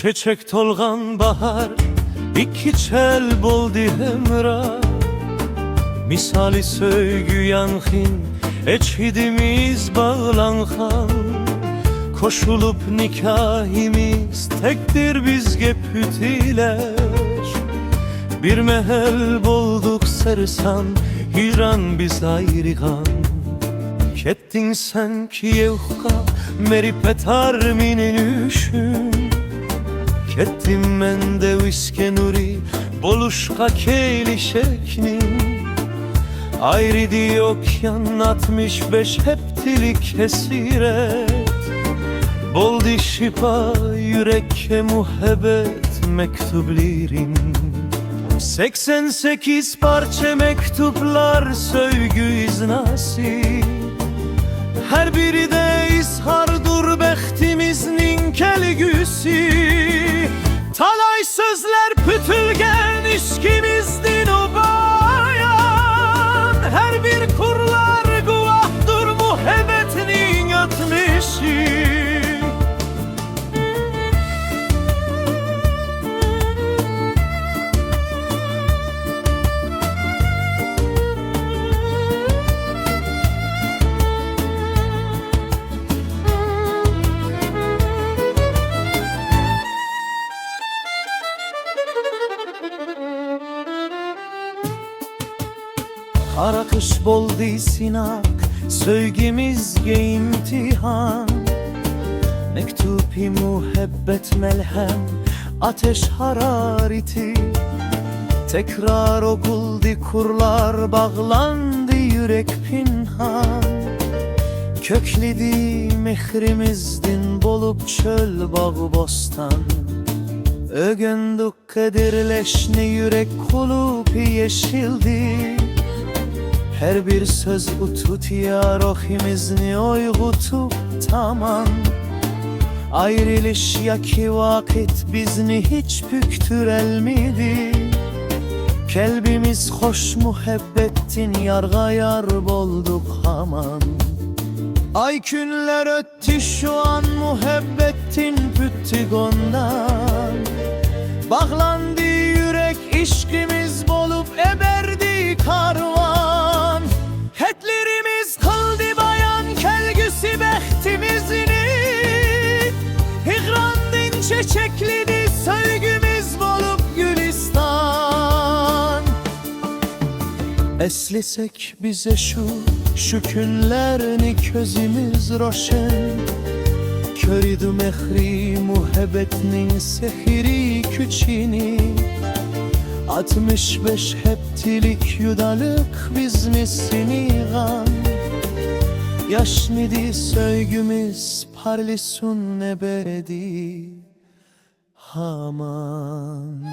Çeçek tolgan bahar iki çel boldi hemra. Misali söygü yanxin eçhidimiz bağlanxan. Koşulup nikahimiz tektir bizge pütiler. Bir mehel bolduk sersan hicran biz ayrıgan. Kettin sen ki yevka meri petar minin üşün. Kettim men de viske nuri boluşka keyli şeknin. Ayrı diyokyan 65 heptilik hesiret. Boldi şifa yürekke muhabbet mektublerin. 88 parça mektuplar söygü iznası. Her biri de izhardur bektimiznin kelgüsü. Talay sözler pütülgen işkimizdin o bayan. Her bir kurlar guvahdur muhabbetinin atmışı. Kara kış boldi sinak, söygimizge imtihan. Mektubi muhabbet melhem, ateş harareti. Tekrar okuldi kurlar, bağlandı yürek pinhan. Köklidi mehrimizdin bolup çöl bağ bostan. Ögündük kedirleşni yürek kulup yeşildi. Her bir söz utut ya ruhimizni oygutup tamam. Ayrılış ya ki vakit bizni hiç püktürelmidi. Kelbimiz hoş muhabbettin yarga yar bolduk haman. Ay günler öttü şu an muhabbettin püttigondan. Bağlandı yürek işkimiz bolup eberdi karvan. Hetlerimiz kıldı bayan kelgüsü bektimizini. Higrandın çeçeklidi söygümüz bolup gülistan. Eslisek bize şu günlerini közümüz roşen. Köridü mehri muhabbetinin sehiri küçini. 65 heptilik yudalık biz misini gam. Yaşnidi söygümüz parlisun ebedi haman.